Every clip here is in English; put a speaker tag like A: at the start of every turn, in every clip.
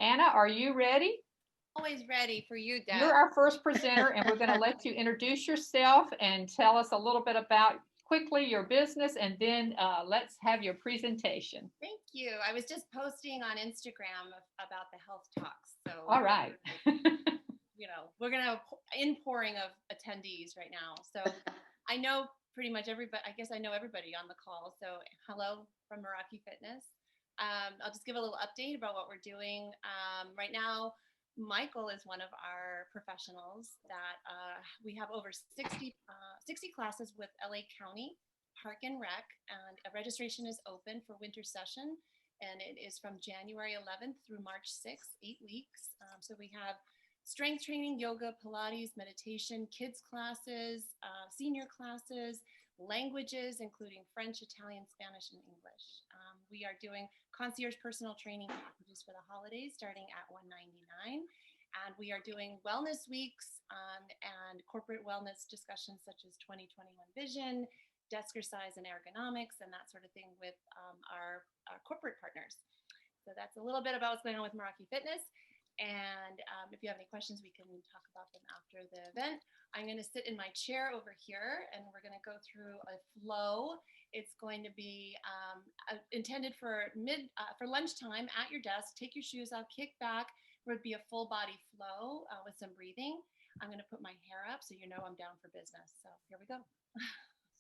A: Anna, are you ready?
B: Always ready for you,
A: You're
B: Deb.
A: our first presenter, and we're going to let you introduce yourself and tell us a little bit about quickly your business, and then let's have your presentation.
B: Thank you. I was just posting on Instagram about the health talks. So,
A: All right.
B: we're going to have inpouring of attendees right now. So I know pretty much everybody, I guess I know everybody on the call. So hello from Meraki Fitness. I'll just give a little update about what we're doing. Right now, Michael is one of our professionals that we have over 60 classes with LA County Park and Rec, and registration is open for winter session, and it is from January 11th through March 6th, 8 weeks. So we have strength training, yoga, Pilates, meditation, kids classes, senior classes, languages, including French, Italian, Spanish, and English. We are doing concierge personal training packages for the holidays starting at $199. And we are doing wellness weeks and corporate wellness discussions such as 2021 vision, desker size and ergonomics, and that sort of thing with our corporate partners. So that's a little bit about what's going on with Meraki Fitness. And if you have any questions, we can talk about them after the event. I'm going to sit in my chair over here, and we're going to go through a flow. It's going to be intended for lunchtime at your desk. Take your shoes off, kick back. It would be a full body flow with some breathing. I'm going to put my hair up so you know I'm down for business. So here we go.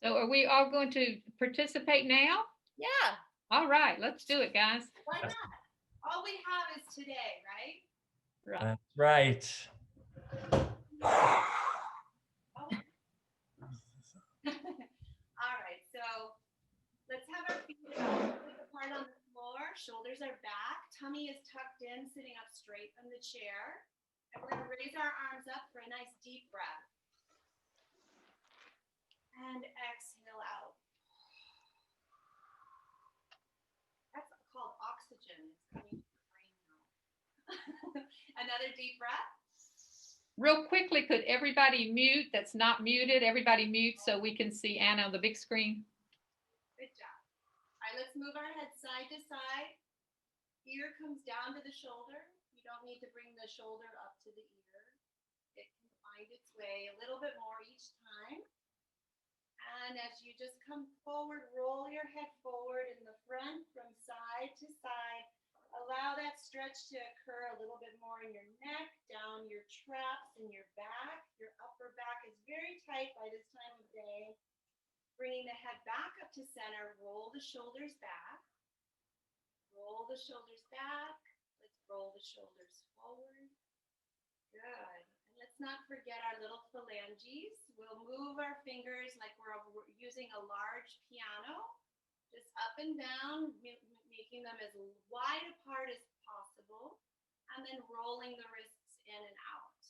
A: So are we all going to participate now?
B: Yeah.
A: All right, let's do it, guys.
B: Why not? All we have is today, right?
C: That's right.
B: All right, so let's have our feet apart on the floor. Shoulders are back. Tummy is tucked in, sitting up straight from the chair. And we're going to raise our arms up for a nice deep breath. And exhale out. That's called oxygen. It's coming to the brain now. Another deep breath.
A: Real quickly, could everybody mute that's not muted? Everybody mute so we can see Anna on the big screen.
B: Good job. All right, let's move our head side to side. Ear comes down to the shoulder. You don't need to bring the shoulder up to the ear. It can find its way a little bit more each time. And as you just come forward, roll your head forward in the front from side to side. Allow that stretch to occur a little bit more in your neck, down your traps and your back. Your upper back is very tight by this time of day. Bringing the head back up to center, roll the shoulders back. Roll the shoulders back. Let's roll the shoulders forward. Good. And let's not forget our little phalanges. We'll move our fingers like we're using a large piano. Just up and down, making them as wide apart as possible, and then rolling the wrists in and out,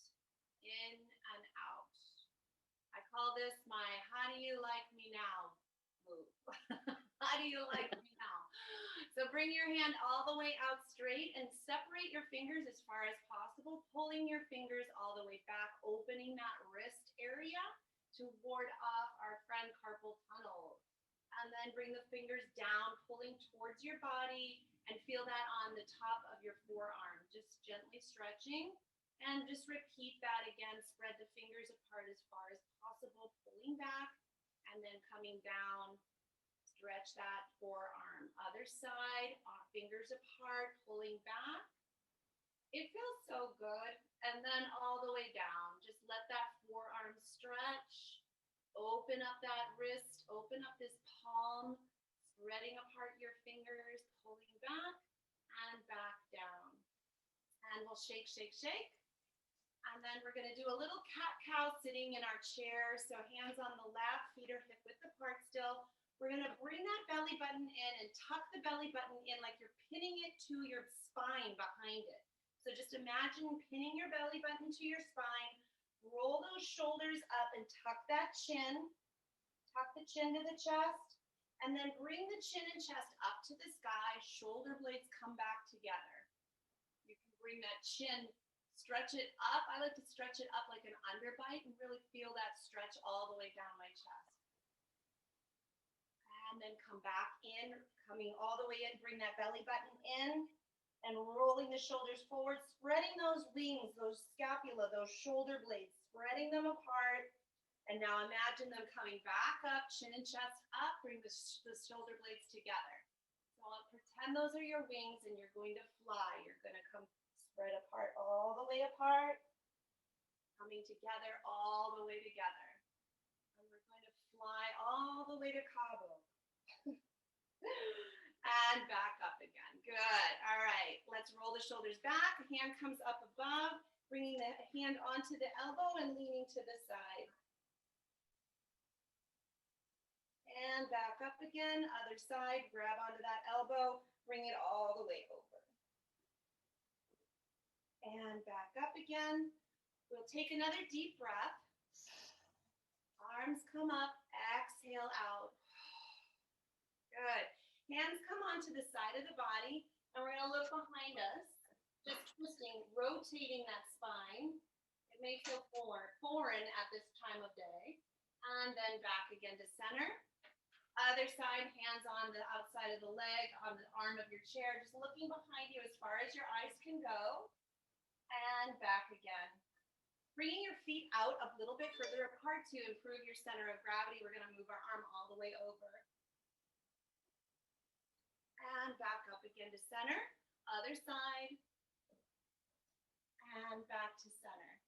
B: in and out. I call this my how do you like me now move. How do you like me now? So bring your hand all the way out straight and separate your fingers as far as possible, pulling your fingers all the way back, opening that wrist area to ward off our friend carpal tunnel. And then bring the fingers down, pulling towards your body, and feel that on the top of your forearm. Just gently stretching, and just repeat that again. Spread the fingers apart as far as possible, pulling back, and then coming down. Stretch that forearm. Other side, fingers apart, pulling back. It feels so good. And then all the way down. Just let that forearm stretch. Open up that wrist, open up this palm, spreading apart your fingers, pulling back and back down. And we'll shake, shake, shake. And then we're going to do a little cat-cow sitting in our chair. So hands on the lap, feet are hip width apart still. We're going to bring that belly button in and tuck the belly button in like you're pinning it to your spine behind it. So just imagine pinning your belly button to your spine. Roll those shoulders up and tuck that chin. Tuck the chin to the chest. And then bring the chin and chest up to the sky. Shoulder blades come back together. You can bring that chin, stretch it up. I like to stretch it up like an underbite and really feel that stretch all the way down my chest. And then come back in, coming all the way in. Bring that belly button in. and rolling the shoulders forward, spreading those wings, those scapula, those shoulder blades, spreading them apart. And now imagine them coming back up, chin and chest up, bring the shoulder blades together. So I'll pretend those are your wings and you're going to fly. You're going to come spread apart, all the way apart, coming together, all the way together. And we're going to fly all the way to Cabo. And back up again. Good. All right. Let's roll the shoulders back. Hand comes up above, bringing the hand onto the elbow and leaning to the side. And back up again. Other side. Grab onto that elbow. Bring it all the way over. And back up again. We'll take another deep breath. Arms come up. Exhale out. Good. Hands come onto the side of the body, and we're going to look behind us, just twisting, rotating that spine. It may feel foreign at this time of day. And then back again to center. Other side, hands on the outside of the leg, on the arm of your chair, just looking behind you as far as your eyes can go. And back again. Bringing your feet out a little bit further apart to improve your center of gravity. We're going to move our arm all the way over. And back up again to center. Other side. And back to center.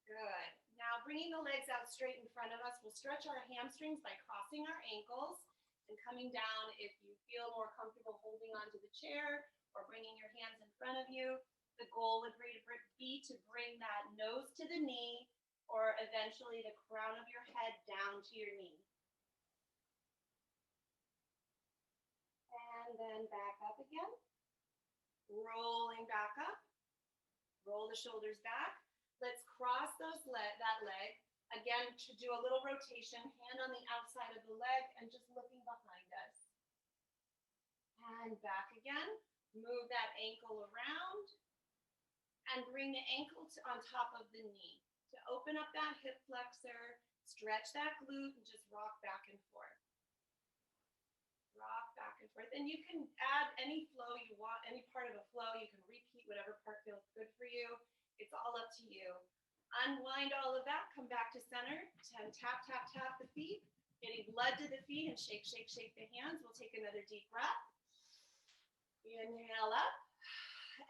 B: Good. Now bringing the legs out straight in front of us, we'll stretch our hamstrings by crossing our ankles and coming down. If you feel more comfortable holding onto the chair or bringing your hands in front of you, the goal would be to bring that nose to the knee or eventually the crown of your head down to your knee. And then back up again. Rolling back up. Roll the shoulders back. Let's cross that leg. Again, to do a little rotation, hand on the outside of the leg and just looking behind us. And back again. Move that ankle around. And bring the ankle on top of the knee. To open up that hip flexor, stretch that glute, and just rock back and forth. Rock back and forth. And you can add any flow you want, any part of a flow. You can repeat whatever part feels good for you. It's all up to you. Unwind all of that. Come back to center. Tap, tap, tap the feet. Getting blood to the feet and shake, shake, shake the hands. We'll take another deep breath. Inhale up.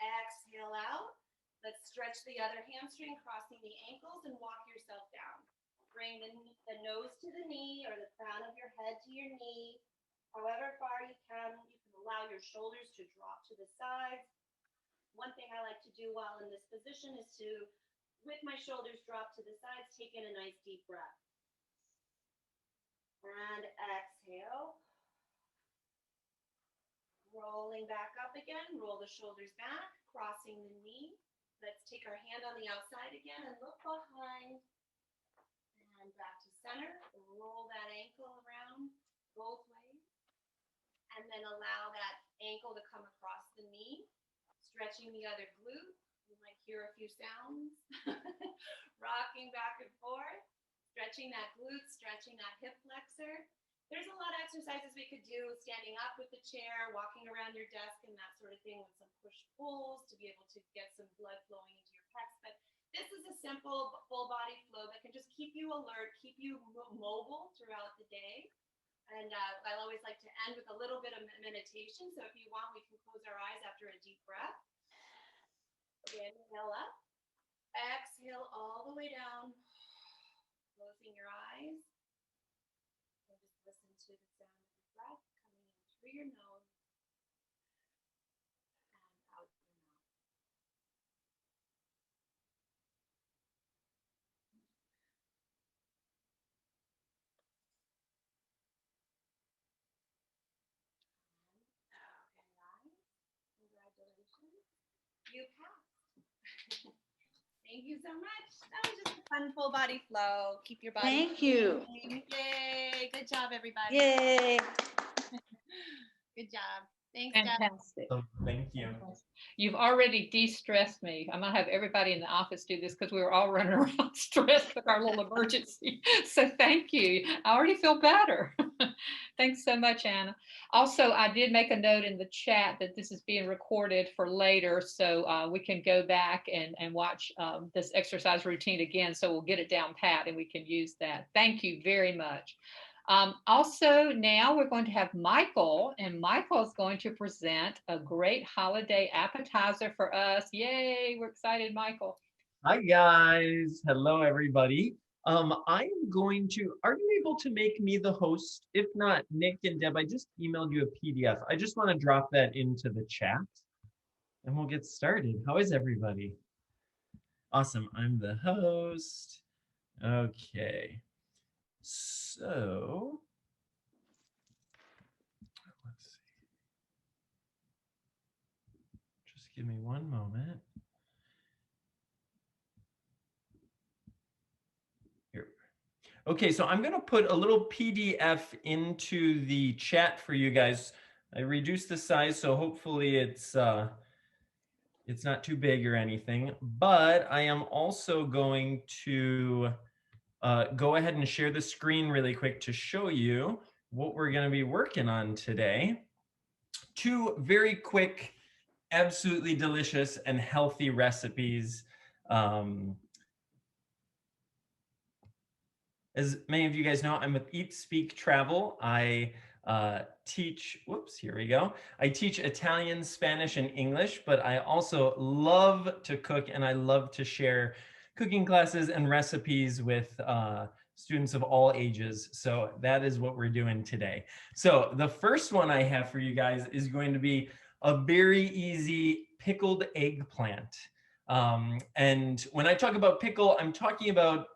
B: Exhale out. Let's stretch the other hamstring, crossing the ankles, and walk yourself down. Bring the nose to the knee or the crown of your head to your knee. However far you can allow your shoulders to drop to the sides. One thing I like to do while in this position is to, with my shoulders drop to the sides, take in a nice deep breath. And exhale. Rolling back up again, roll the shoulders back, crossing the knee. Let's take our hand on the outside again and look behind. And back to center. Roll that ankle around both ways. And then allow that ankle to come across the knee. Stretching the other glute. You might hear a few sounds. Rocking back and forth. Stretching that glute, stretching that hip flexor. There's a lot of exercises we could do standing up with the chair, walking around your desk and that sort of thing with some push-pulls to be able to get some blood flowing into your pecs. But this is a simple full body flow that can just keep you alert, keep you mobile throughout the day. And I always like to end with a little bit of meditation. So if you want, we can close our eyes after a deep breath. Inhale up. Exhale all the way down. Closing your eyes. And just listen to the sound of your breath coming in through your nose and out your mouth. Congratulations. You passed. Thank you so much. That was just a fun full body flow. Keep your body.
D: Thank you.
B: moving. Yay. Good job, everybody.
D: Yay.
B: Good job. Thanks, Deb.
A: Fantastic.
C: So thank you.
A: You've already de-stressed me. I'm gonna have everybody in the office do this because we were all running around stressed with our little emergency. So thank you. I already feel better. Thanks so much, Anna. Also, I did make a note in the chat that this is being recorded for later, so we can go back and watch this exercise routine again. So we'll get it down pat and we can use that. Thank you very much. Also, now we're going to have Michael, and Michael is going to present a great holiday appetizer for us. Yay, we're excited, Michael.
C: Hi, guys. Hello, everybody. I am going to, are you able to make me the host? If not, Nick and Deb, I just emailed you a PDF. I just want to drop that into the chat and we'll get started. How is everybody? Awesome. I'm the host. Okay. So, let's see. Just give me one moment. Here. Okay, so I'm going to put a little PDF into the chat for you guys. I reduced the size, so hopefully it's not too big or anything. But I am also going to go ahead and share the screen really quick to show you what we're going to be working on today. Two very quick, absolutely delicious and healthy recipes. As many of you guys know, I'm with Eat, Speak, Travel. I teach, whoops, here we go. I teach Italian, Spanish, and English, but I also love to cook and I love to share cooking classes and recipes with students of all ages. So that is what we're doing today. So the first one I have for you guys is going to be a very easy pickled eggplant. And when I talk about pickle, I'm talking about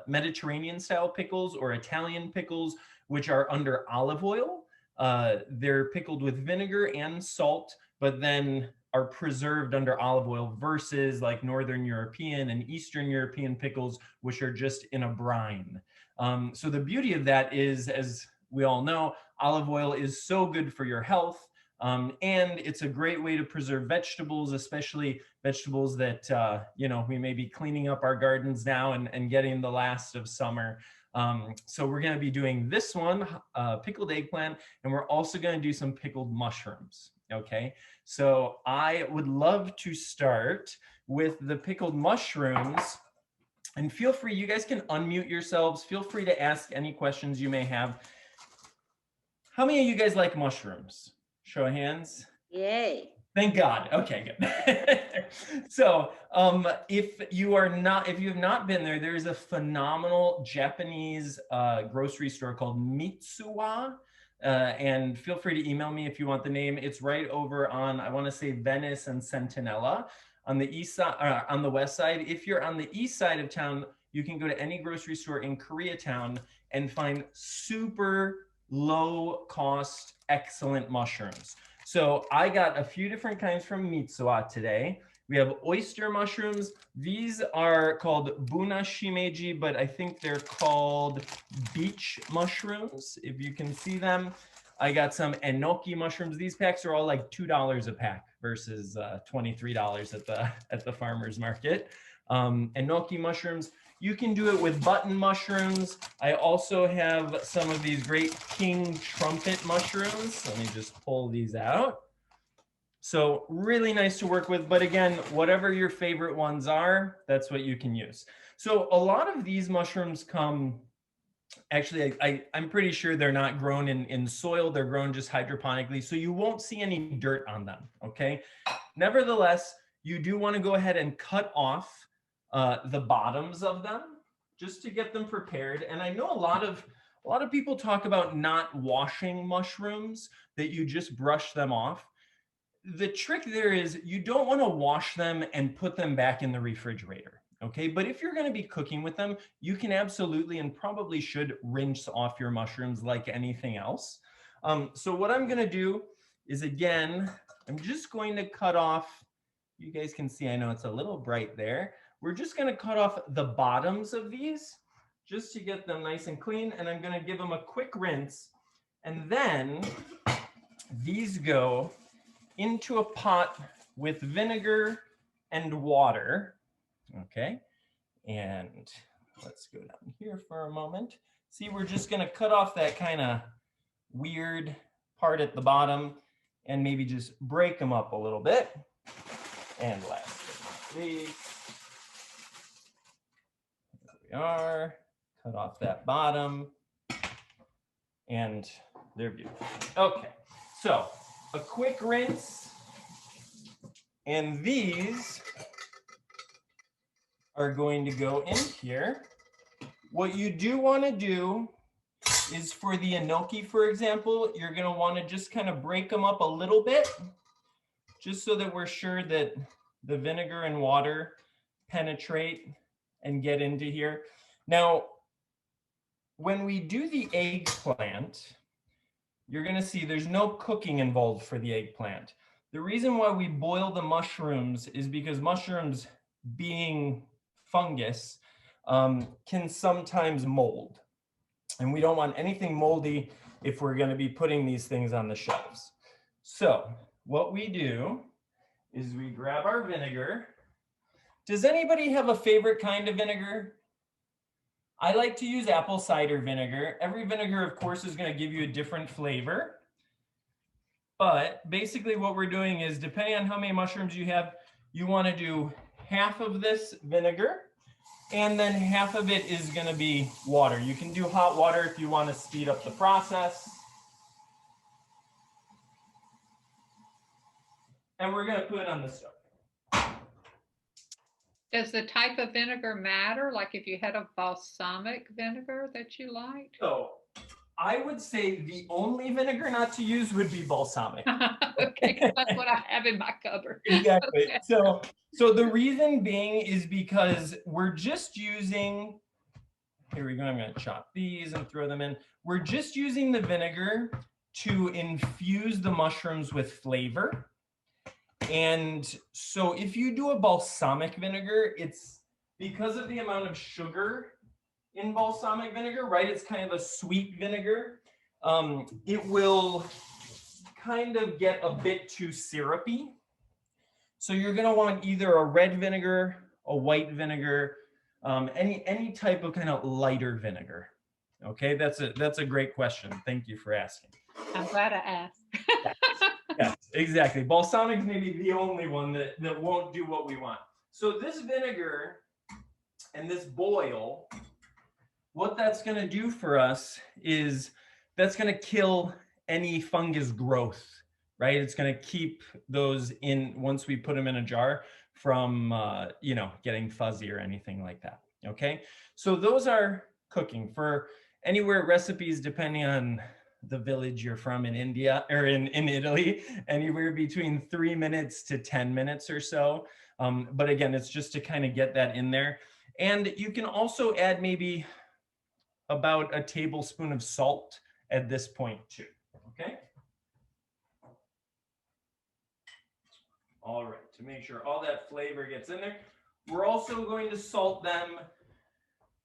C: Mediterranean style pickles or Italian pickles, which are under olive oil. They're pickled with vinegar and salt, but then are preserved under olive oil versus like Northern European and Eastern European pickles, which are just in a brine. So the beauty of that is, as we all know, olive oil is so good for your health. And it's a great way to preserve vegetables, especially vegetables that, you know, we may be cleaning up our gardens now and getting the last of summer. So we're going to be doing this one, pickled eggplant, and we're also going to do some pickled mushrooms. Okay, so I would love to start with the pickled mushrooms. And feel free, you guys can unmute yourselves. Feel free to ask any questions you may have. How many of you guys like mushrooms? Show of hands.
D: Yay.
C: Thank God. Okay, good. So if you have not been there, there's a phenomenal Japanese grocery store called Mitsuwa. And feel free to email me if you want the name. It's right over on, I want to say, Venice and Centinela on the east side, on the west side. If you're on the east side of town, you can go to any grocery store in Koreatown and find super low cost, excellent mushrooms. So I got a few different kinds from Mitsuwa today. We have oyster mushrooms. These are called buna shimeji, but I think they're called beach mushrooms, if you can see them. I got some enoki mushrooms. These packs are all like $2 a pack versus $23 at the farmer's market. Enoki mushrooms. You can do it with button mushrooms. I also have some of these great king trumpet mushrooms. Let me just pull these out. So really nice to work with. But again, whatever your favorite ones are, that's what you can use. So a lot of these mushrooms come, actually, I'm pretty sure they're not grown in soil. They're grown just hydroponically. So you won't see any dirt on them, okay? Nevertheless, you do want to go ahead and cut off the bottoms of them just to get them prepared. And I know a lot of people talk about not washing mushrooms, that you just brush them off. The trick there is you don't want to wash them and put them back in the refrigerator. Okay, but if you're going to be cooking with them, you can absolutely and probably should rinse off your mushrooms like anything else. So what I'm going to do is, again, I'm just going to cut off, you guys can see, I know it's a little bright there. We're just going to cut off the bottoms of these just to get them nice and clean. And I'm going to give them a quick rinse. And then these go into a pot with vinegar and water. Okay, and let's go down here for a moment. See, we're just gonna cut off that kind of weird part at the bottom and maybe just break them up a little bit. And last but not least, there we are. Cut off that bottom, and they're beautiful. Okay, so a quick rinse, and these are going to go in here. What you do want to do is for the gnocchi, for example, you're going to want to just kind of break them up a little bit, just so that we're sure that the vinegar and water penetrate and get into here. Now, when we do the eggplant, you're going to see there's no cooking involved for the eggplant. The reason why we boil the mushrooms is because mushrooms, being fungus, can sometimes mold. And we don't want anything moldy if we're going to be putting these things on the shelves. So what we do is we grab our vinegar. Does anybody have a favorite kind of vinegar? I like to use apple cider vinegar. Every vinegar, of course, is going to give you a different flavor. But basically what we're doing is, depending on how many mushrooms you have, you want to do half of this vinegar, and then half of it is going to be water. You can do hot water if you want to speed up the process. And we're going to put it on the stove.
A: Does the type of vinegar matter? Like if you had a balsamic vinegar that you liked?
C: So I would say the only vinegar not to use would be balsamic.
A: Okay, that's what I have in my cupboard.
C: Exactly.
A: Okay.
C: So the reason being is because we're just using, here we go, I'm going to chop these and throw them in. We're just using the vinegar to infuse the mushrooms with flavor. And so if you do a balsamic vinegar, it's because of the amount of sugar in balsamic vinegar, right? It's kind of a sweet vinegar. It will kind of get a bit too syrupy. So you're going to want either a red vinegar, a white vinegar, any type of kind of lighter vinegar. Okay, that's a great question. Thank you for asking.
A: I'm glad I asked.
C: Yes, exactly. Balsamic is maybe the only one that won't do what we want. So this vinegar and this boil, what that's going to do for us is that's going to kill any fungus growth, right? It's going to keep those in, once we put them in a jar, from getting fuzzy or anything like that. Okay, so those are cooking for anywhere recipes, depending on the village you're from in India or in Italy, anywhere between 3 minutes to 10 minutes or so. But again, it's just to kind of get that in there. And you can also add maybe about a tablespoon of salt at this point too, okay? All right, to make sure all that flavor gets in there. We're also going to salt them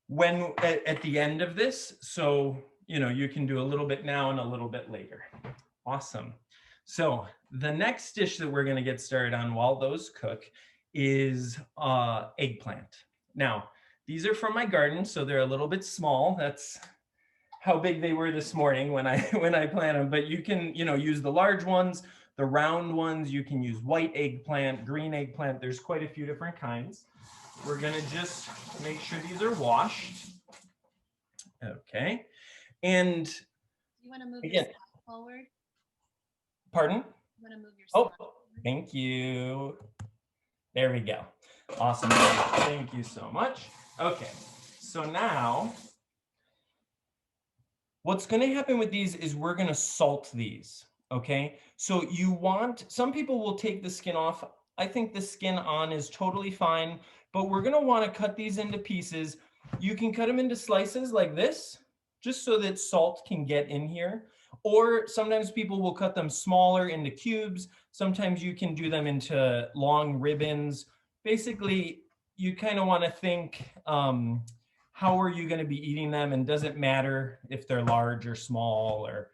C: when at the end of this. So you can do a little bit now and a little bit later. Awesome. So the next dish that we're going to get started on while those cook is eggplant. Now, these are from my garden, so they're a little bit small. That's how big they were this morning when I planted them. But you can use the large ones, the round ones. You can use white eggplant, green eggplant. There's quite a few different kinds. We're going to just make sure these are washed. Okay. And
B: you want to move your slide forward?
C: Pardon?
B: You want to move your slide forward?
C: Thank you. There we go. Awesome. Thank you so much. Okay. So now what's going to happen with these is we're going to salt these. Okay. So some people will take the skin off. I think the skin on is totally fine, but we're going to want to cut these into pieces. You can cut them into slices like this, just so that salt can get in here. Or sometimes people will cut them smaller into cubes. Sometimes you can do them into long ribbons. Basically, you kind of want to think, how are you going to be eating them? And does it matter if they're large or small, or,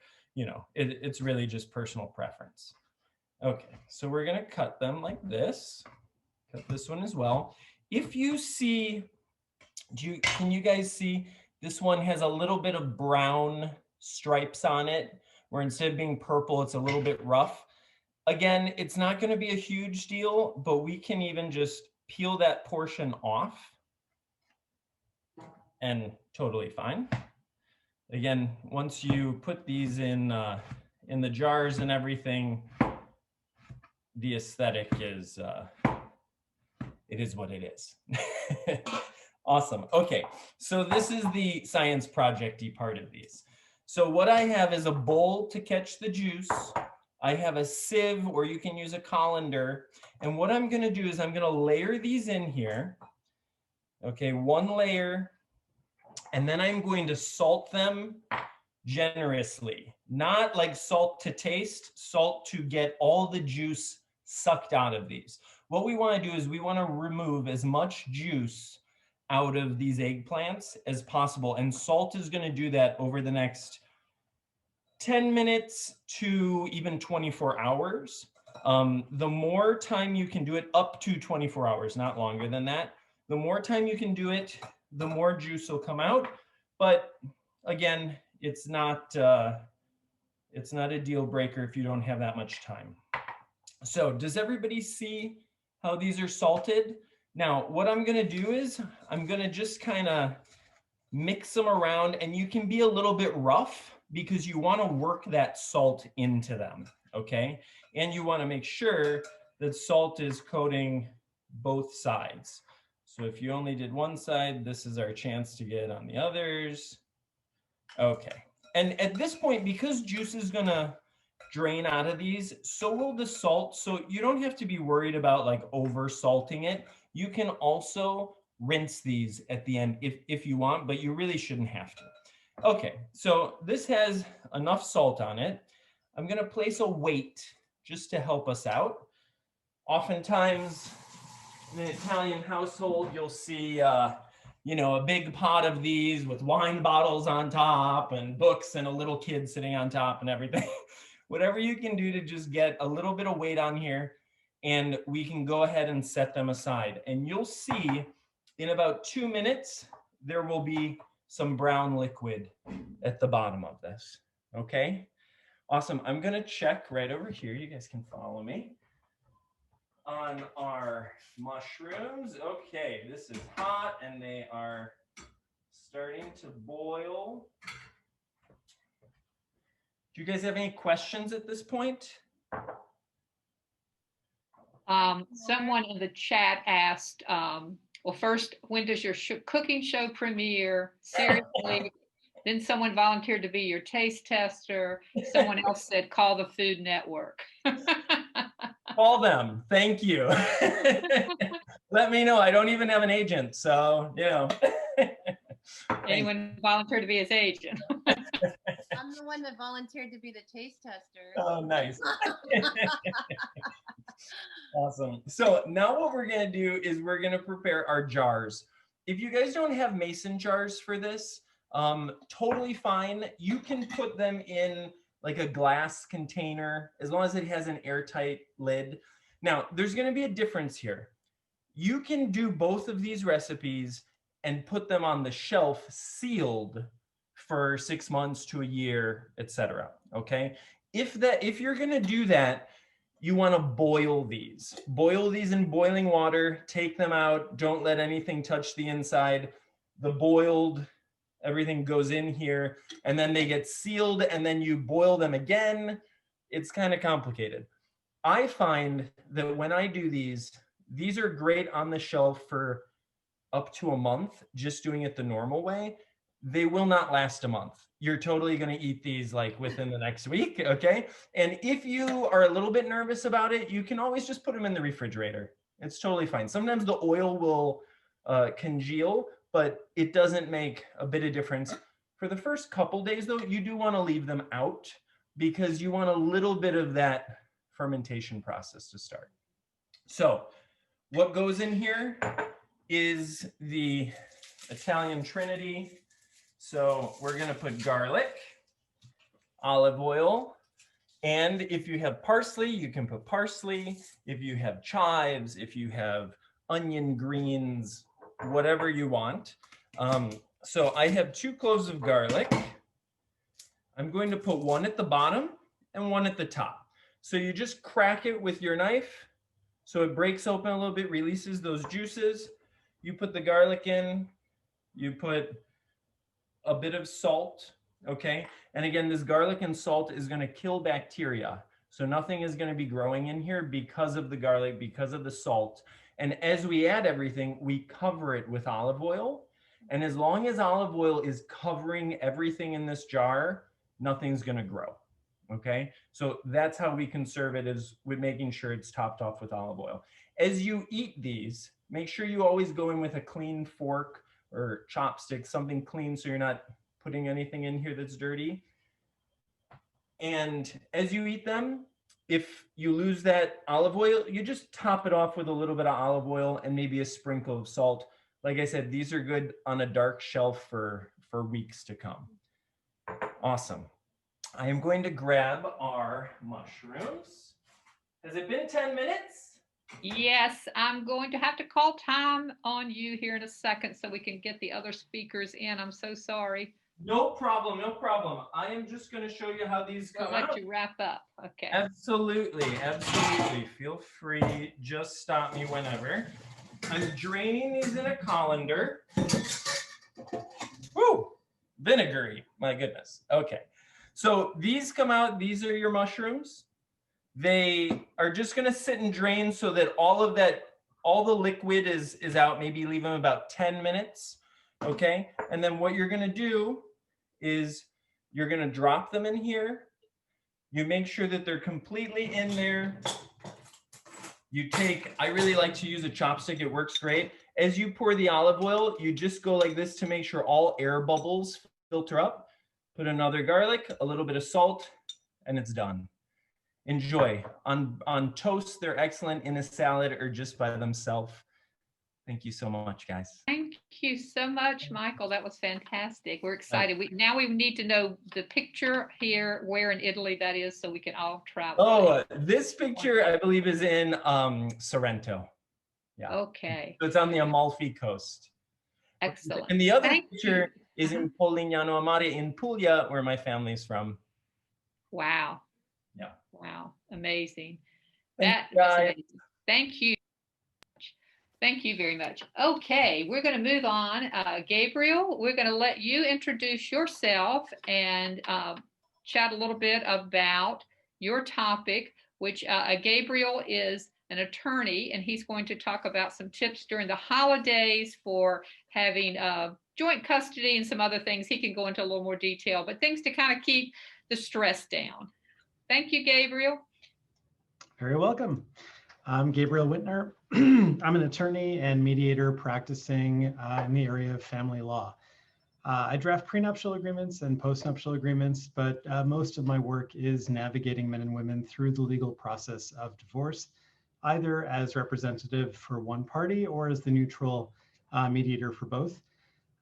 C: it's really just personal preference. Okay, so we're gonna cut them like this. Cut this one as well. If you see, can you guys see this one has a little bit of brown stripes on it, where instead of being purple, it's a little bit rough. Again, it's not gonna be a huge deal, but we can even just peel that portion off and totally fine. Again, once you put these in the jars and everything, the aesthetic is, it is what it is. Awesome. Okay, so this is the science project-y part of these. So what I have is a bowl to catch the juice. I have a sieve, or you can use a colander. And what I'm gonna do is I'm gonna layer these in here. Okay, one layer. And then I'm going to salt them generously. Not like salt to taste, salt to get all the juice sucked out of these. What we want to do is we want to remove as much juice out of these eggplants as possible. And salt is going to do that over the next 10 minutes to even 24 hours. The more time you can do it, up to 24 hours, not longer than that. The more time you can do it, the more juice will come out. But again, it's not a deal breaker if you don't have that much time. So does everybody see how these are salted? Now, what I'm gonna do is I'm gonna just kind of mix them around, and you can be a little bit rough because you wanna work that salt into them, okay? And you wanna make sure that salt is coating both sides. So if you only did one side, this is our chance to get on the others. Okay, and at this point, because juice is gonna drain out of these, so will the salt. So you don't have to be worried about like over salting it. You can also rinse these at the end if you want, but you really shouldn't have to. Okay, so this has enough salt on it. I'm gonna place a weight just to help us out. Oftentimes in an Italian household, you'll see you know, a big pot of these with wine bottles on top and books and a little kid sitting on top and everything. Whatever you can do to just get a little bit of weight on here, and we can go ahead and set them aside. And you'll see in about 2 minutes, there will be some brown liquid at the bottom of this. Okay, awesome. I'm gonna check right over here. You guys can follow me on our mushrooms. Okay, this is hot and they are starting to boil. Do you guys have any questions at this point?
A: Someone in the chat asked, well, first, when does your cooking show premiere? Seriously. Then someone volunteered to be your taste tester. Someone else said, call the Food Network.
C: Call them. Thank you. Let me know. I don't even have an agent, so you know.
A: Anyone volunteered to be his agent?
B: I'm the one that volunteered to be the taste tester.
C: Oh, nice. Awesome. So now what we're going to do is we're going to prepare our jars. If you guys don't have mason jars for this, totally fine. You can put them in like a glass container as long as it has an airtight lid. Now, there's going to be a difference here. You can do both of these recipes and put them on the shelf sealed for 6 months to a year, etc. Okay? If you're going to do that, you want to boil these. Boil these in boiling water, take them out, don't let anything touch the inside. The boiled, everything goes in here, and then they get sealed, and then you boil them again. It's kind of complicated. I find that when I do these are great on the shelf for up to a month, just doing it the normal way. They will not last a month. You're totally going to eat these like within the next week, okay? And if you are a little bit nervous about it, you can always just put them in the refrigerator. It's totally fine. Sometimes the oil will congeal, but it doesn't make a bit of difference. For the first couple days though, you do want to leave them out because you want a little bit of that fermentation process to start. So what goes in here is the Italian Trinity. So we're going to put garlic, olive oil, And if you have parsley, you can put parsley. If you have chives, if you have onion greens, whatever you want. So I have 2 cloves of garlic. I'm going to put one at the bottom and one at the top. So you just crack it with your knife so it breaks open a little bit, releases those juices. You put the garlic in, you put a bit of salt, okay? And again, this garlic and salt is going to kill bacteria. So nothing is going to be growing in here because of the garlic, because of the salt. And as we add everything, we cover it with olive oil. And as long as olive oil is covering everything in this jar, nothing's going to grow. Okay, so that's how we conserve it, is with making sure it's topped off with olive oil. As you eat these, make sure you always go in with a clean fork or chopstick, something clean, so you're not putting anything in here that's dirty. And as you eat them, if you lose that olive oil, you just top it off with a little bit of olive oil and maybe a sprinkle of salt. Like I said, these are good on a dark shelf for weeks to come. Awesome. I am going to grab our mushrooms. Has it been 10 minutes?
A: Yes, I'm going to have to call time on you here in a second so we can get the other speakers in. I'm so sorry.
C: No problem, no problem. I am just going to show you how these come
A: We'll
C: out.
A: let you wrap up. Okay.
C: Absolutely, absolutely. Feel free, just stop me whenever. I'm draining these in a colander. Woo! Vinegary, my goodness. Okay. So these come out, these are your mushrooms. They are just gonna sit and drain so that all the liquid is out. Maybe leave them about 10 minutes, okay? And then what you're gonna do is you're gonna drop them in here. You make sure that they're completely in there. You take, I really like to use a chopstick, it works great. As you pour the olive oil, you just go like this to make sure all air bubbles filter up. Put another garlic, a little bit of salt, and it's done. Enjoy. On toast, they're excellent. In a salad or just by themselves. Thank you so much, guys.
A: Thank you so much, Michael. That was fantastic. We're excited. Now we need to know the picture here, where in Italy that is, so we can all travel.
C: Oh, this picture, I believe, is in Sorrento. Yeah.
A: Okay.
C: So it's on the Amalfi Coast.
A: Excellent.
C: And the other picture is in Polignano a Mare in Puglia, where my family's from.
A: Wow.
C: Yeah.
A: Wow. Amazing.
C: Thank
A: Amazing. Thank you. Thank you very much. Okay, we're going to move on. Gabriel, we're going to let you introduce yourself and chat a little bit about your topic, which Gabriel is an attorney, and he's going to talk about some tips during the holidays for having joint custody and some other things. He can go into a little more detail, but things to kind of keep the stress down. Thank you, Gabriel.
D: Very welcome. I'm Gabriel Wittner. I'm an attorney and mediator practicing in the area of family law. I draft prenuptial agreements and postnuptial agreements, but most of my work is navigating men and women through the legal process of divorce, either as representative for one party or as the neutral mediator for both.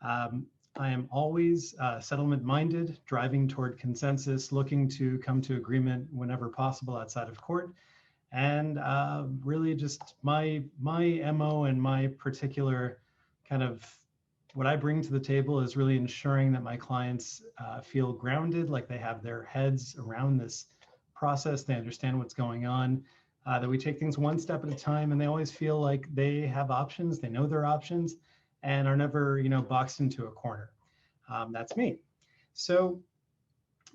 D: I am always settlement-minded, driving toward consensus, looking to come to agreement whenever possible outside of court. And really just my MO and my particular kind of what I bring to the table is really ensuring that my clients feel grounded, like they have their heads around this process, they understand what's going on, that we take things one step at a time, and they always feel like they have options, they know their options, and are never, boxed into a corner. That's me. So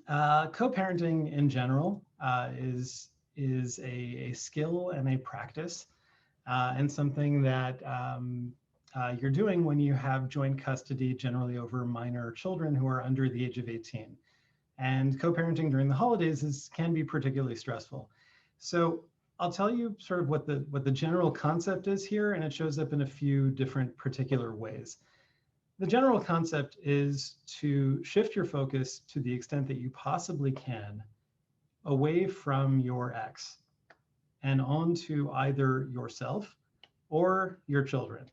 D: co-parenting in general is a skill and a practice and something that you're doing when you have joint custody, generally over minor children who are under the age of 18. And co-parenting during the holidays can be particularly stressful. So I'll tell you sort of what the general concept is here, and it shows up in a few different particular ways. The general concept is to shift your focus to the extent that you possibly can away from your ex and onto either yourself or your children.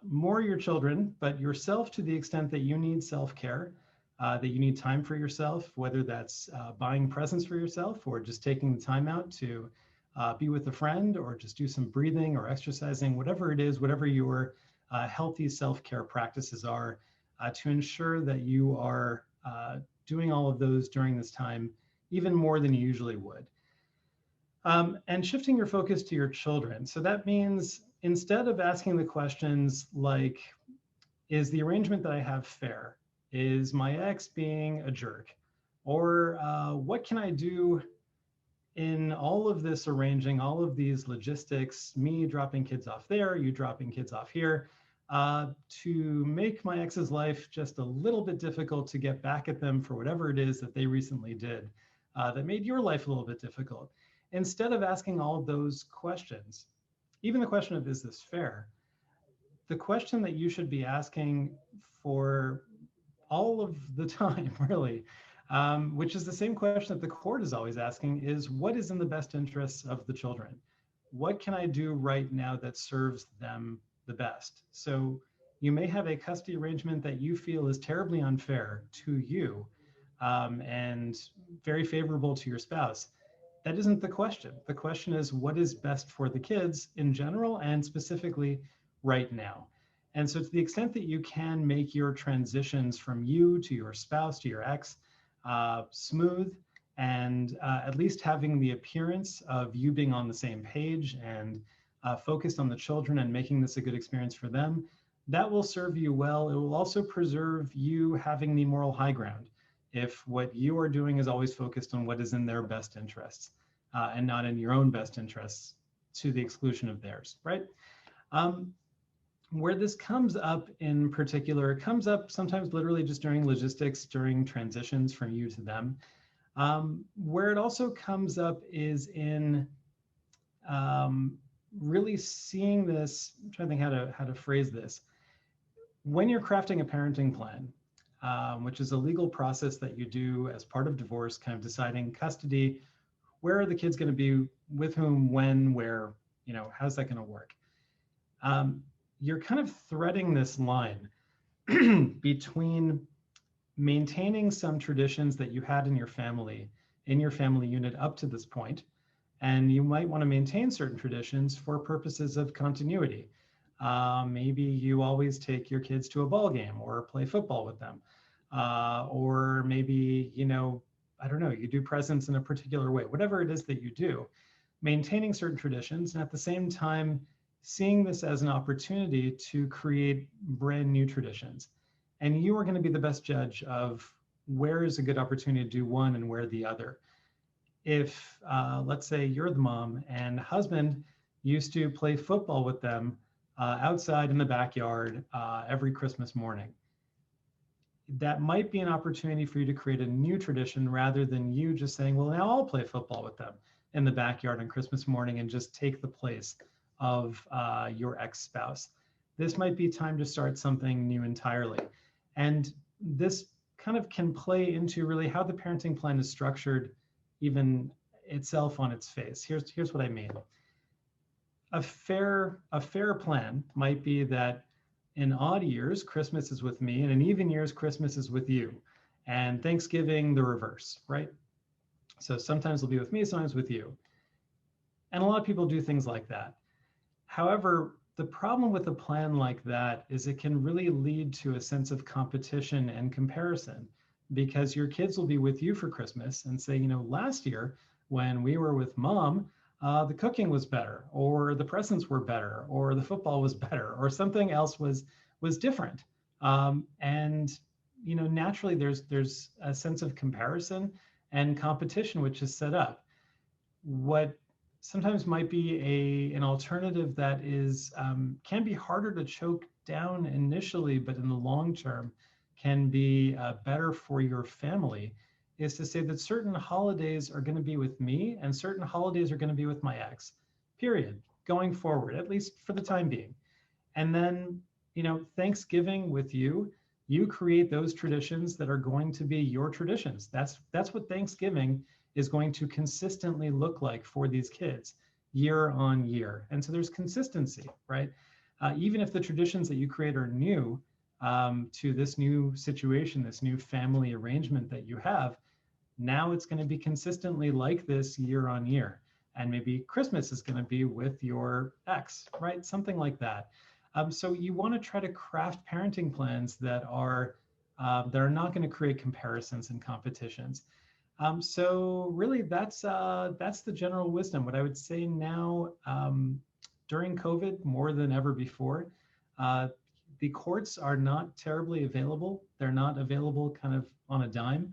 D: More your children, but yourself to the extent that you need self-care, that you need time for yourself, whether that's buying presents for yourself or just taking the time out to be with a friend or just do some breathing or exercising, whatever it is, whatever your healthy self-care practices are, to ensure that you are doing all of those during this time, even more than you usually would. And shifting your focus to your children. So that means instead of asking the questions like, is the arrangement that I have fair? Is my ex being a jerk? Or what can I do in all of this arranging, all of these logistics, me dropping kids off there, you dropping kids off here, to make my ex's life just a little bit difficult to get back at them for whatever it is that they recently did that made your life a little bit difficult. Instead of asking all of those questions, even the question of, is this fair? The question that you should be asking for all of the time, really, which is the same question that the court is always asking, is what is in the best interests of the children? What can I do right now that serves them the best? So you may have a custody arrangement that you feel is terribly unfair to you and very favorable to your spouse. That isn't the question. The question is, what is best for the kids in general and specifically right now? And so to the extent that you can make your transitions from you to your spouse to your ex smooth and at least having the appearance of you being on the same page and focused on the children and making this a good experience for them, that will serve you well. It will also preserve you having the moral high ground if what you are doing is always focused on what is in their best interests and not in your own best interests to the exclusion of theirs, right? Where this comes up in particular, it comes up sometimes literally just during logistics, during transitions from you to them. Where it also comes up is in really seeing this, I'm trying to think how to phrase this. When you're crafting a parenting plan, which is a legal process that you do as part of divorce, kind of deciding custody, where are the kids going to be, with whom, when, where, how's that going to work? You're kind of threading this line between maintaining some traditions that you had in your family unit up to this point, and you might want to maintain certain traditions for purposes of continuity. Maybe you always take your kids to a ball game or play football with them. Or maybe, I don't know, you do presents in a particular way, whatever it is that you do, maintaining certain traditions and at the same time, seeing this as an opportunity to create brand new traditions. And you are going to be the best judge of where is a good opportunity to do one and where the other. If, let's say you're the mom and husband used to play football with them outside in the backyard every Christmas morning, that might be an opportunity for you to create a new tradition rather than you just saying, well, now I'll play football with them in the backyard on Christmas morning and just take the place of your ex-spouse. This might be time to start something new entirely. And this kind of can play into really how the parenting plan is structured, even itself on its face. Here's what I mean. A fair plan might be that in odd years, Christmas is with me, and in even years, Christmas is with you. And Thanksgiving, the reverse, right? So sometimes it'll be with me, sometimes with you. And a lot of people do things like that. However, the problem with a plan like that is it can really lead to a sense of competition and comparison, because your kids will be with you for Christmas and say, last year when we were with mom, the cooking was better, or the presents were better, or the football was better, or something else was different. And naturally there's a sense of comparison and competition which is set up. What sometimes might be an alternative that is can be harder to choke down initially, but in the long term can be better for your family, is to say that certain holidays are going to be with me and certain holidays are going to be with my ex, period, going forward, at least for the time being. And then, Thanksgiving with you create those traditions that are going to be your traditions. That's what Thanksgiving is going to consistently look like for these kids year on year. And so there's consistency, right? Even if the traditions that you create are new, to this new situation, this new family arrangement that you have. Now it's going to be consistently like this year on year. And maybe Christmas is going to be with your ex, right? Something like that. So you want to try to craft parenting plans that are not going to create comparisons and competitions. So really, that's the general wisdom. What I would say now, during COVID, more than ever before, the courts are not terribly available. They're not available kind of on a dime.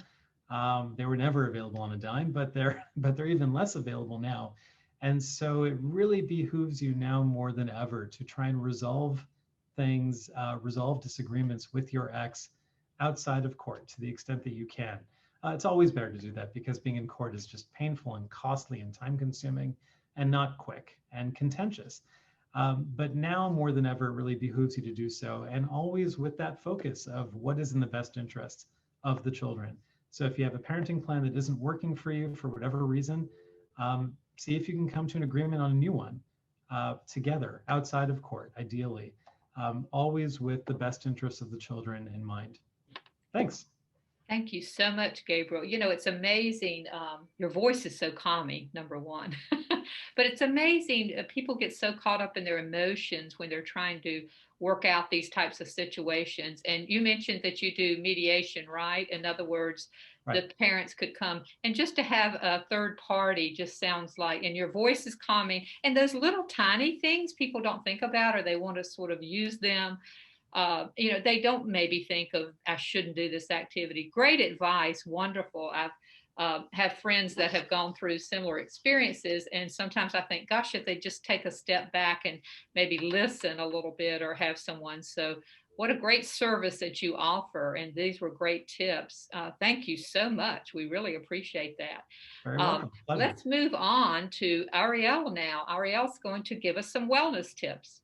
D: They were never available on a dime, but they're even less available now. And so it really behooves you now more than ever to try and resolve things, resolve disagreements with your ex outside of court to the extent that you can. It's always better to do that because being in court is just painful and costly and time consuming and not quick and contentious. But now more than ever, it really behooves you to do so, and always with that focus of what is in the best interest of the children. So if you have a parenting plan that isn't working for you for whatever reason, see if you can come to an agreement on a new one together outside of court, ideally, always with the best interests of the children in mind. Thanks.
A: Thank you so much, Gabriel. You know, it's amazing. Your voice is so calming, number one. But it's amazing. People get so caught up in their emotions when they're trying to work out these types of situations. And you mentioned that you do mediation, right? In other words,
D: Right.
A: the parents could come, and just to have a third party just sounds like, and your voice is calming. And those little tiny things people don't think about, or they want to sort of use them. You know, they don't maybe think of, I shouldn't do this activity. Great advice. Wonderful. I've have friends that have gone through similar experiences. And sometimes I think, gosh, if they just take a step back and maybe listen a little bit or have someone. So what a great service that you offer. And these were great tips. Thank you so much. We really appreciate that.
D: Very welcome. Pleasure.
A: Let's move on to Ariel now. Ariel's going to give us some wellness tips.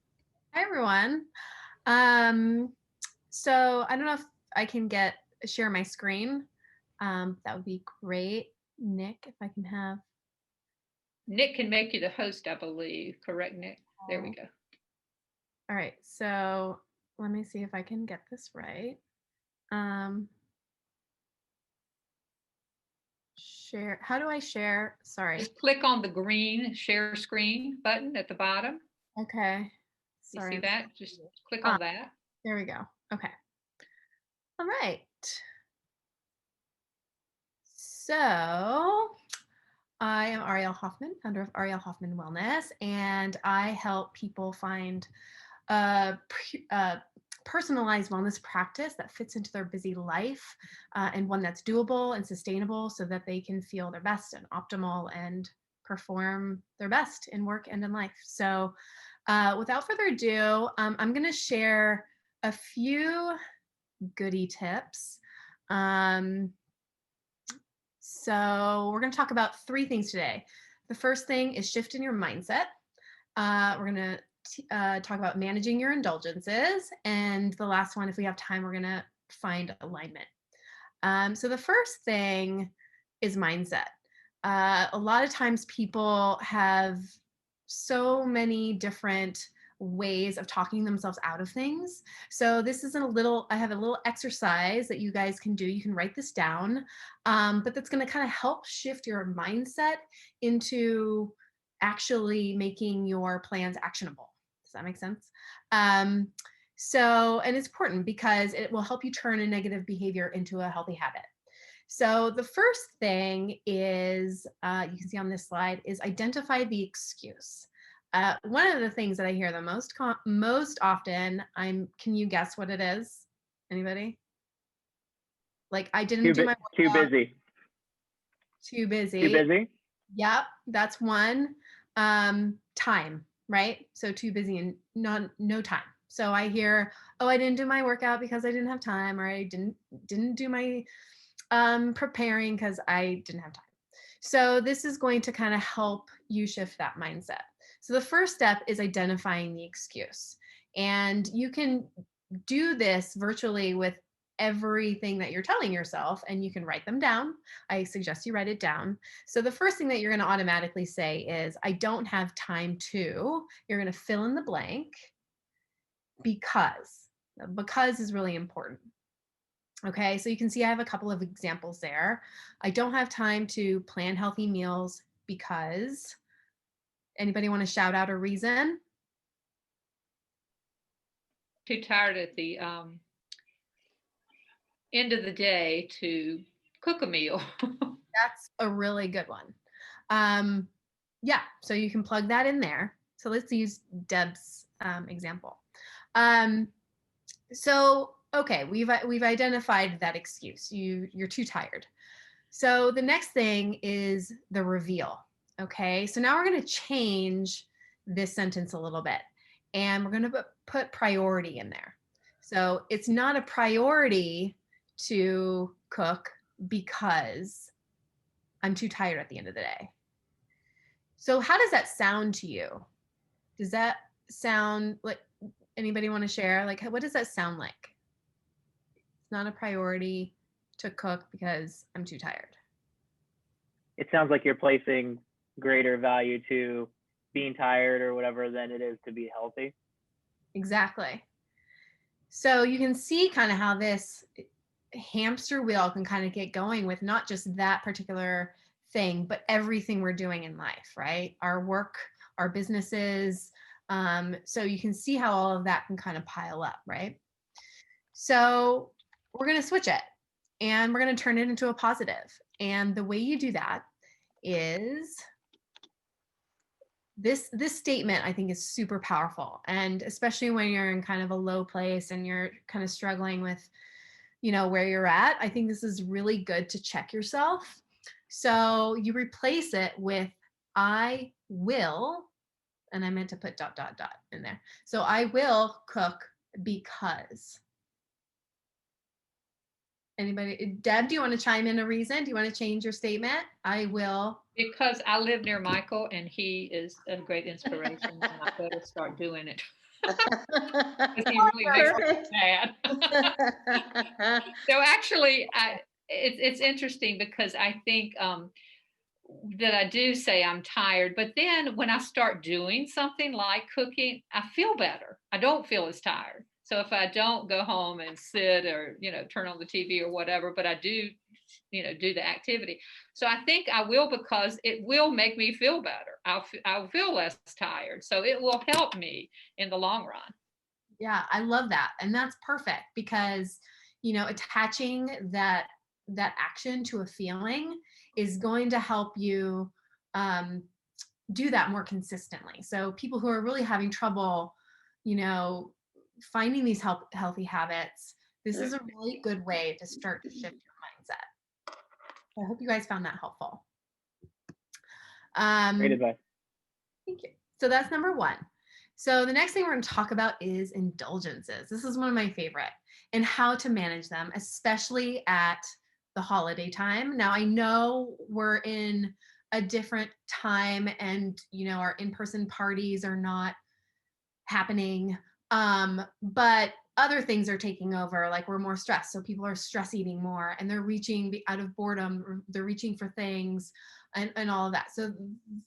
E: Hi, everyone. So I don't know if I can share my screen. That would be great. Nick, if I can have.
A: Nick can make you the host, I believe. Correct, Nick? There we go.
E: All right. So let me see if I can get this right. Share. How do I share? Sorry.
A: Just click on the green share screen button at the bottom.
E: Okay. Sorry.
A: You see that? Just click on that.
E: There we go. Okay. All right. So I am Ariel Hoffman, founder of Ariel Hoffman Wellness, and I help people find a personalized wellness practice that fits into their busy life and one that's doable and sustainable so that they can feel their best and optimal and perform their best in work and in life. So without further ado, I'm going to share a few goodie tips. So we're going to talk about 3 things today. The first thing is shifting your mindset. We're going to talk about managing your indulgences. And the last one, if we have time, we're going to find alignment. So the first thing is mindset. A lot of times people have so many different ways of talking themselves out of things. So this is I have a little exercise that you guys can do. You can write this down, but that's going to kind of help shift your mindset into actually making your plans actionable. Does that make sense? And it's important because it will help you turn a negative behavior into a healthy habit. So the first thing is, you can see on this slide, is identify the excuse. One of the things that I hear the most often, can you guess what it is? Anybody? Like, I didn't do my workout.
F: Too busy.
E: Too busy.
F: Too busy?
E: Yep, that's one. Time, right? So too busy and no time. So I hear, oh, I didn't do my workout because I didn't have time, or I didn't do my preparing because I didn't have time. So this is going to kind of help you shift that mindset. So the first step is identifying the excuse. And you can do this virtually with everything that you're telling yourself, and you can write them down. I suggest you write it down. So the first thing that you're going to automatically say is, I don't have time to. You're going to fill in the blank because. Because is really important. Okay, so you can see I have a couple of examples there. I don't have time to plan healthy meals because. Anybody want to shout out a reason?
A: Too tired at the end of the day to cook a meal.
E: That's a really good one. Yeah, so you can plug that in there. So let's use Deb's example. So okay, we've identified that excuse. You're too tired. So the next thing is the reveal. Okay, so now we're going to change this sentence a little bit, and we're going to put priority in there. So it's not a priority to cook because I'm too tired at the end of the day. So how does that sound to you? Does that sound like, anybody want to share? Like, what does that sound like? It's not a priority to cook because I'm too tired.
F: It sounds like you're placing greater value to being tired or whatever than it is to be healthy.
E: Exactly. So you can see kind of how this hamster wheel can kind of get going with not just that particular thing, but everything we're doing in life, right? Our work, our businesses. So you can see how all of that can kind of pile up, right? So we're going to switch it and we're going to turn it into a positive. And the way you do that is this statement, I think, is super powerful. And especially when you're in kind of a low place and you're kind of struggling with, where you're at, I think this is really good to check yourself. So you replace it with I will, and I meant to put ... in there. So I will cook because. Anybody? Deb, do you want to chime in a reason? Do you want to change your statement? I will.
A: Because I live near Michael and he is a great inspiration and I better start doing it. Because he really makes me mad. So actually, it's interesting because I think that I do say I'm tired, but then when I start doing something like cooking, I feel better. I don't feel as tired. So if I don't go home and sit or, turn on the TV or whatever, but I do, do the activity. So I think I will because it will make me feel better. I'll feel less tired. So it will help me in the long run.
E: Yeah, I love that. And that's perfect because, attaching that action to a feeling is going to help you do that more consistently. So people who are really having trouble, finding these healthy habits, this is a really good way to start to shift your mindset. I hope you guys found that helpful.
F: Great advice.
E: Thank you. So that's number one. So the next thing we're going to talk about is indulgences. This is one of my favorite, and how to manage them, especially at the holiday time. Now I know we're in a different time and, our in-person parties are not happening. But other things are taking over, like we're more stressed. So people are stress eating more and they're reaching out of boredom, they're reaching for things and all of that. So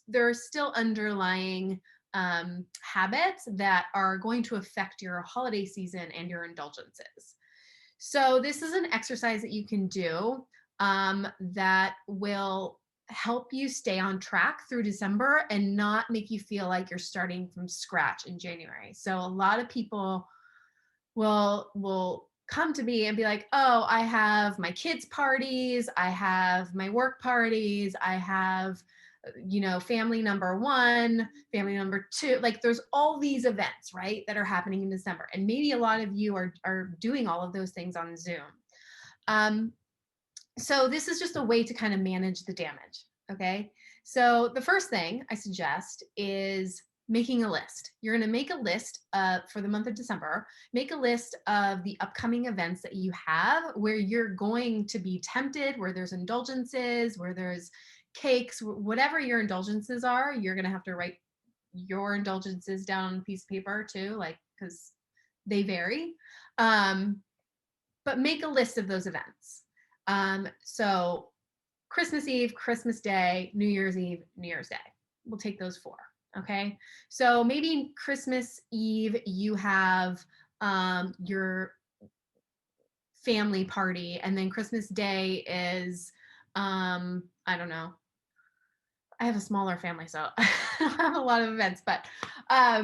E: there are still underlying habits that are going to affect your holiday season and your indulgences. So this is an exercise that you can do that will help you stay on track through December and not make you feel like you're starting from scratch in January. So a lot of people will come to me and be like, oh, I have my kids' parties, I have my work parties, I have, family number 1, family number 2, like there's all these events, right, that are happening in December. And maybe a lot of you are doing all of those things on Zoom. So this is just a way to kind of manage the damage, okay? So the first thing I suggest is making a list. You're going to make a list for the month of December. Make a list of the upcoming events that you have where you're going to be tempted, where there's indulgences, where there's cakes, whatever your indulgences are. You're going to have to write your indulgences down on a piece of paper too, like, because they vary. But make a list of those events. So Christmas Eve, Christmas Day, New Year's Eve, New Year's Day. We'll take those 4. Okay. So maybe Christmas Eve, you have your family party, and then Christmas Day is, I don't know. I have a smaller family, so I don't have a lot of events, but I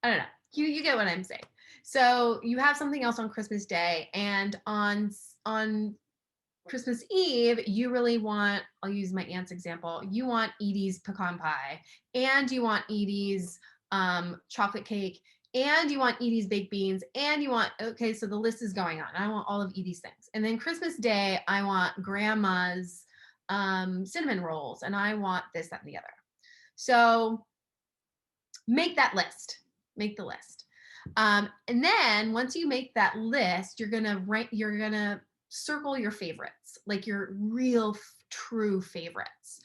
E: don't know. You get what I'm saying. So you have something else on Christmas Day, and on Christmas Eve, you really want, I'll use my aunt's example, you want Edie's pecan pie, and you want Edie's chocolate cake, and you want Edie's baked beans, and you want, okay, so the list is going on. I want all of Edie's things. And then Christmas Day, I want grandma's cinnamon rolls, and I want this, that, and the other. So make that list, make the list. And then once you make that list, you're gonna circle your favorites, like your real true favorites.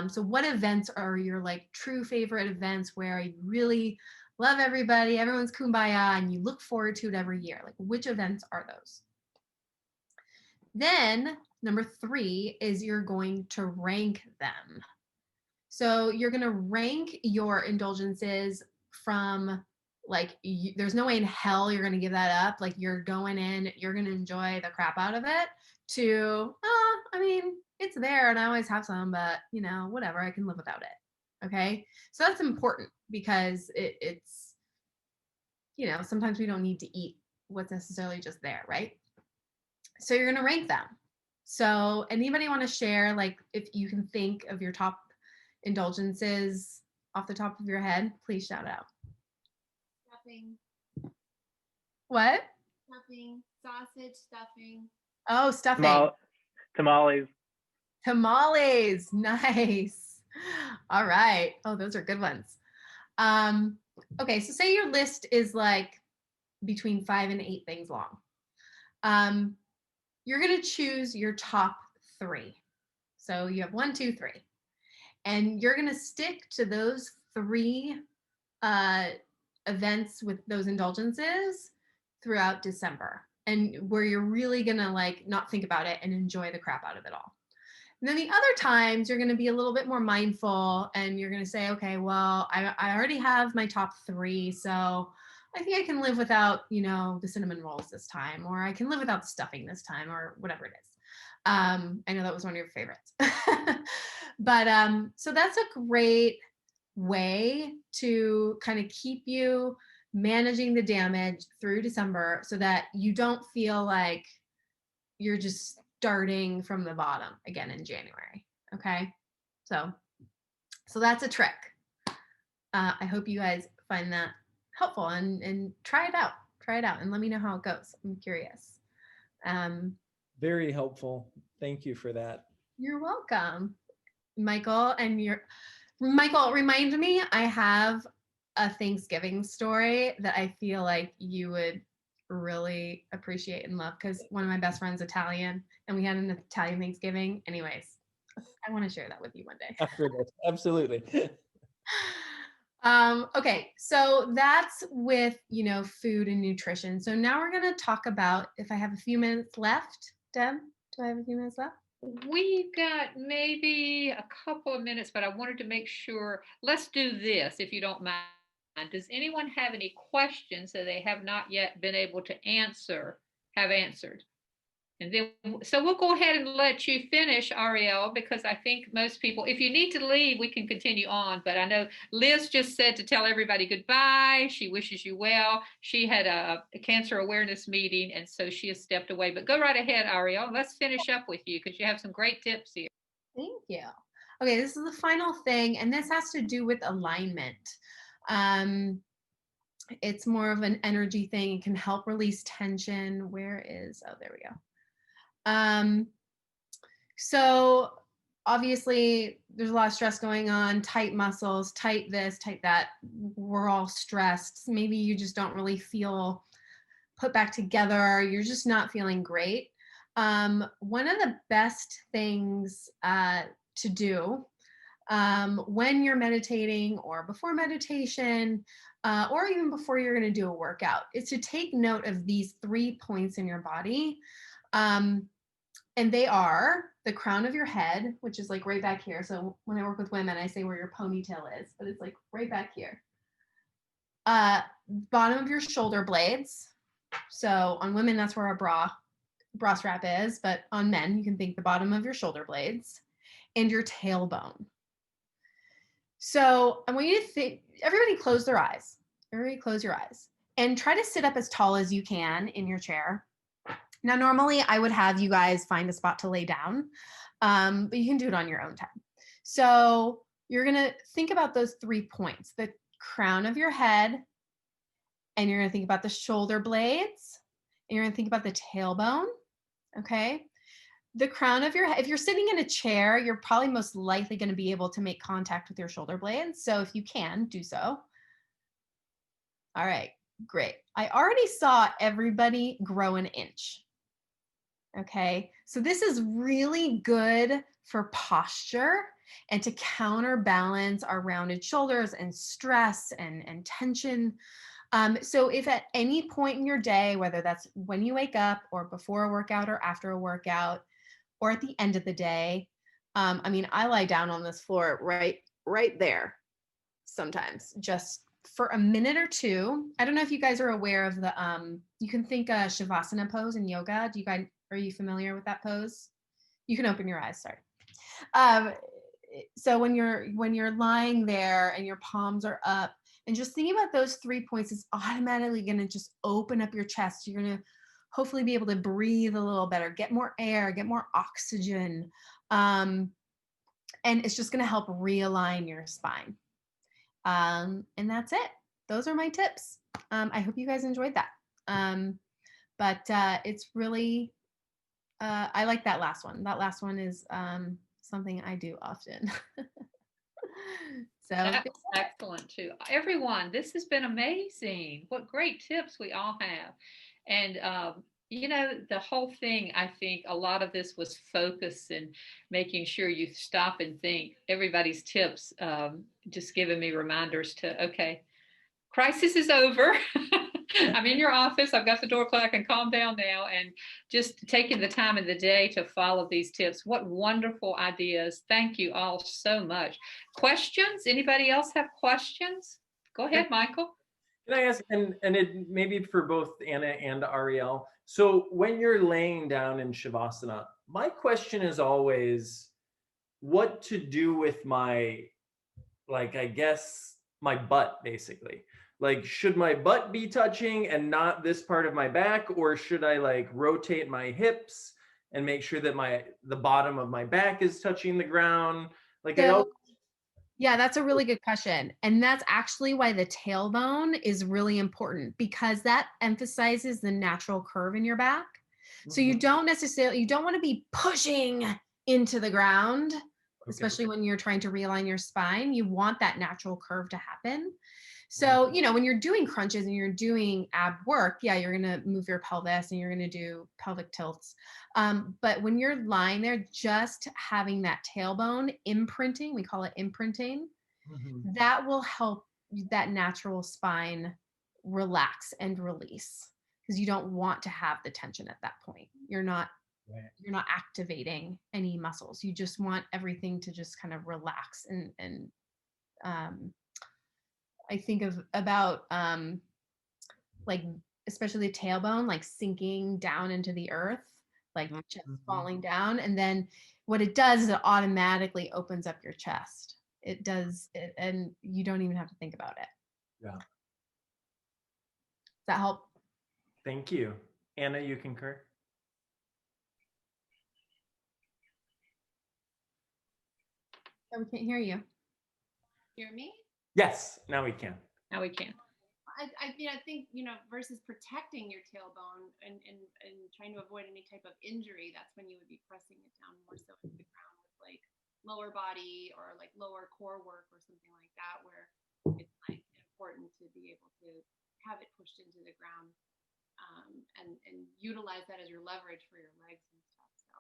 E: So what events are your like true favorite events where you really love everybody, everyone's kumbaya, and you look forward to it every year? Like, which events are those? Then number 3 is you're going to rank them. So you're going to rank your indulgences from like, there's no way in hell you're going to give that up. Like, you're going in, you're going to enjoy the crap out of it, to, I mean, it's there and I always have some, but you know, whatever, I can live without it. Okay. So that's important because it's, you know, sometimes we don't need to eat what's necessarily just there, right? So you're going to rank them. So anybody want to share, like, if you can think of your top indulgences off the top of your head, please shout out.
B: Stuffing.
E: What?
B: Stuffing. Sausage stuffing.
E: Oh, stuffing.
F: Tamales.
E: Tamales. Nice. All right. Oh, those are good ones. Okay, so say your list is like between 5 and 8 things long. You're going to choose your top 3. So you have 1, 2, 3. And you're going to stick to those 3 events with those indulgences throughout December, and where you're really going to like not think about it and enjoy the crap out of it all. And then the other times you're going to be a little bit more mindful, and you're going to say, okay, well, I already have my top 3, so I think I can live without, you know, the cinnamon rolls this time, or I can live without the stuffing this time, or whatever it is. I know that was one of your favorites. But so that's a great way to kind of keep you managing the damage through December, so that you don't feel like you're just starting from the bottom again in January. Okay. So that's a trick. I hope you guys find that helpful, and try it out and let me know how it goes. I'm curious.
C: Very helpful. Thank you for that.
E: You're welcome, Michael. Michael, remind me, I have a Thanksgiving story that I feel like you would really appreciate and love, because one of my best friends is Italian, and we had an Italian Thanksgiving. Anyways, I want to share that with you one day.
C: After this, absolutely.
E: Okay, so that's with, you know, food and nutrition. So now we're going to talk about, if I have a few minutes left. Deb, do I have a few minutes left?
A: We've got maybe a couple of minutes, but I wanted to make sure. Let's do this, if you don't mind. Does anyone have any questions that they have not yet been able to have answered? And then, so we'll go ahead and let you finish, Ariel, because I think most people, if you need to leave, we can continue on. But I know Liz just said to tell everybody goodbye. She wishes you well. She had a cancer awareness meeting, and so she has stepped away. But go right ahead, Ariel. Let's finish up with you, because you have some great tips here.
E: Thank you. Okay, this is the final thing, and this has to do with alignment. It's more of an energy thing. It can help release tension. Oh, there we go. So obviously there's a lot of stress going on, tight muscles, tight this, tight that. We're all stressed. Maybe you just don't really feel put back together. You're just not feeling great. One of the best things to do when you're meditating, or before meditation, or even before you're going to do a workout, is to take note of these 3 points in your body. And they are the crown of your head, which is like right back here. So when I work with women, I say where your ponytail is, but it's like right back here. bottom of your shoulder blades. So on women, that's where our bra strap is, but on men, you can think the bottom of your shoulder blades and your tailbone. So I want you to think, everybody close their eyes. Everybody close your eyes and try to sit up as tall as you can in your chair. Now, normally I would have you guys find a spot to lay down, but you can do it on your own time. So you're gonna think about those 3 points, the crown of your head, and you're gonna think about the shoulder blades, and you're gonna think about the tailbone, okay? The crown of your head, if you're sitting in a chair, you're probably most likely gonna be able to make contact with your shoulder blades. So if you can, do so. All right, great. I already saw everybody grow an inch. Okay, so this is really good for posture and to counterbalance our rounded shoulders and stress and tension. So if at any point in your day, whether that's when you wake up or before a workout or after a workout or at the end of the day, I mean, I lie down on this floor right there sometimes, just for a minute or two. I don't know if you guys are aware of the, you can think a Shavasana pose in yoga. Are you familiar with that pose? You can open your eyes, sorry. So when you're lying there and your palms are up and just thinking about those 3 points is automatically going to just open up your chest. You're going to hopefully be able to breathe a little better, get more air, get more oxygen. And it's just going to help realign your spine. And that's it. Those are my tips. I hope you guys enjoyed that. But it's really, I like that last one. That last one is something I do often. So
A: that's excellent too. Everyone, this has been amazing. What great tips we all have. And you know, the whole thing, I think a lot of this was focus and making sure you stop and think. Everybody's tips just giving me reminders to, okay, crisis is over. I'm in your office. I've got the door clock and calm down now, and just taking the time in the day to follow these tips. What wonderful ideas. Thank you all so much. Questions? Anybody else have questions? Go ahead, Michael.
C: Can I ask, and it maybe for both Anna and Ariel, so when you're laying down in Shavasana, my question is always what to do with my, like, I guess, my butt, basically. Like, should my butt be touching and not this part of my back, or should I like rotate my hips and make sure that the bottom of my back is touching the ground? Like,
E: yeah, that's a really good question. And that's actually why the tailbone is really important, because that emphasizes the natural curve in your back. So you don't want to be pushing into the ground, especially when you're trying to realign your spine. You want that natural curve to happen. So, you know, when you're doing crunches and you're doing ab work, yeah, you're going to move your pelvis and you're going to do pelvic tilts. But when you're lying there, just having that tailbone imprinting, we call it imprinting, that will help that natural spine relax and release, because you don't want to have the tension at that point. You're not activating any muscles. You just want everything to just kind of relax and I think about like especially the tailbone, like sinking down into the earth, like just falling down. And then what it does is it automatically opens up your chest. It does it, and you don't even have to think about it.
C: Yeah.
E: Does that help?
C: Thank you. Anna, you concur?
E: Oh, we can't hear you.
B: Hear me?
C: Yes, now we can.
A: Now we can.
B: I mean, I think, you know, versus protecting your tailbone and trying to avoid any type of injury, that's when you would be pressing it down more so into the ground with like lower body or like lower core work or something like that, where it's like important to be able to have it pushed into the ground and utilize that as your leverage for your legs and stuff. So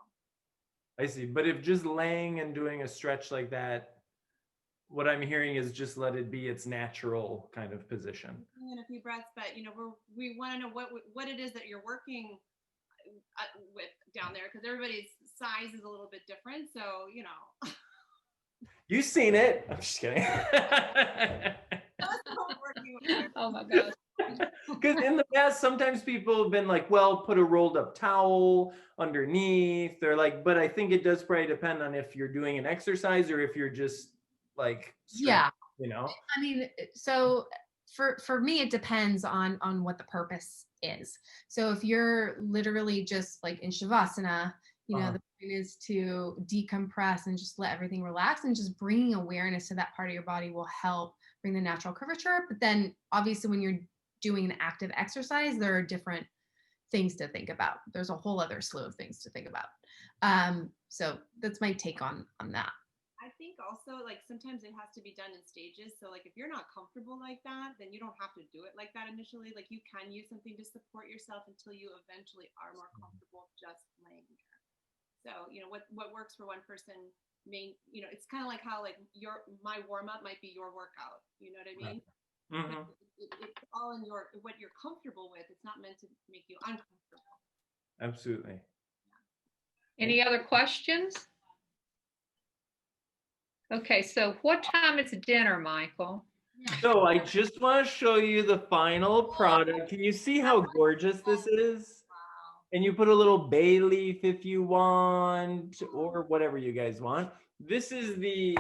C: I see. But if just laying and doing a stretch like that, what I'm hearing is just let it be its natural kind of position.
B: in a few breaths, but you know, we want to know what it is that you're working with down there, because everybody's size is a little bit different. So you know,
C: You've seen it. I'm just kidding.
A: Oh my gosh.
C: Because in the past, sometimes people have been like, well, put a rolled up towel underneath. They're like, but I think it does probably depend on if you're doing an exercise or if you're just like,
E: Yeah.
C: you know?
E: I mean, so for me, it depends on what the purpose is. So if you're literally just like in Shavasana, you know, the point is to decompress and just let everything relax, and just bringing awareness to that part of your body will help bring the natural curvature. But then obviously when you're doing an active exercise, there are different things to think about. There's a whole other slew of things to think about. So that's my take on that.
B: I think also like sometimes it has to be done in stages. So like if you're not comfortable like that, then you don't have to do it like that initially. Like you can use something to support yourself until you eventually are more comfortable just laying there. So, you know, what works for one person may, you know, it's kind of like how like my warm up might be your workout. You know what I mean?
C: Mm-hmm.
B: It's all in what you're comfortable with. It's not meant to make you uncomfortable.
C: Absolutely.
A: Any other questions? Okay, so what time is dinner, Michael?
C: So I just want to show you the final product. Can you see how gorgeous this is? And you put a little bay leaf if you want, or whatever you guys want. This is the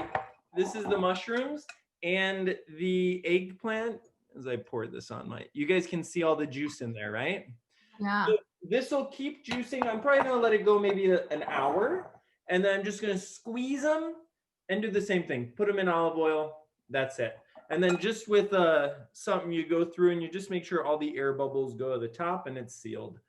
C: mushrooms and the eggplant. As I pour this on you guys can see all the juice in there, right?
E: Yeah.
C: So this will keep juicing. I'm probably gonna let it go maybe an hour, and then I'm just gonna squeeze them and do the same thing. Put them in olive oil. That's it. And then just with something you go through and you just make sure all the air bubbles go to the top and it's sealed.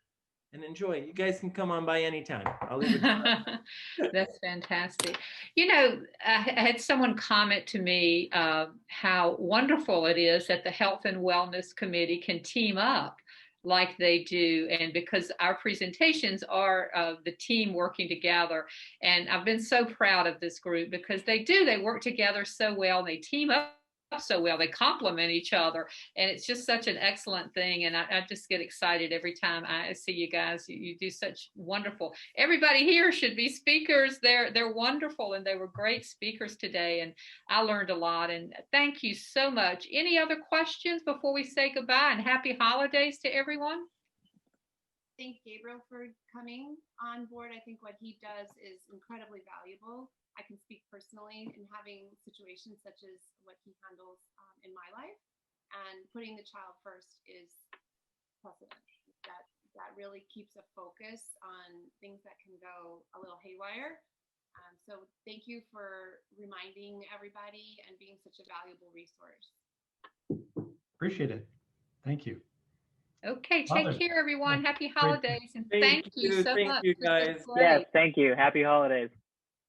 C: And enjoy. You guys can come on by anytime. I'll leave it.
A: That's fantastic. You know, I had someone comment to me how wonderful it is that the Health and Wellness Committee can team up like they do, and because our presentations are the team working together. And I've been so proud of this group because they work together so well, they team up so well, they complement each other, and it's just such an excellent thing. And I just get excited every time I see you guys. You do such wonderful. Everybody here should be speakers. They're wonderful, and they were great speakers today, and I learned a lot. And thank you so much. Any other questions before we say goodbye, and happy holidays to everyone?
B: Thank Gabriel for coming on board. I think what he does is incredibly valuable. I can speak personally in having situations such as what he handles in my life, and putting the child first is precedent. That really keeps a focus on things that can go a little haywire. So thank you for reminding everybody and being such a valuable resource.
D: Appreciate it. Thank you.
A: Okay, take care, everyone. Happy holidays, and thank you so much.
C: Thank you, guys.
F: Yes, thank you. Happy holidays.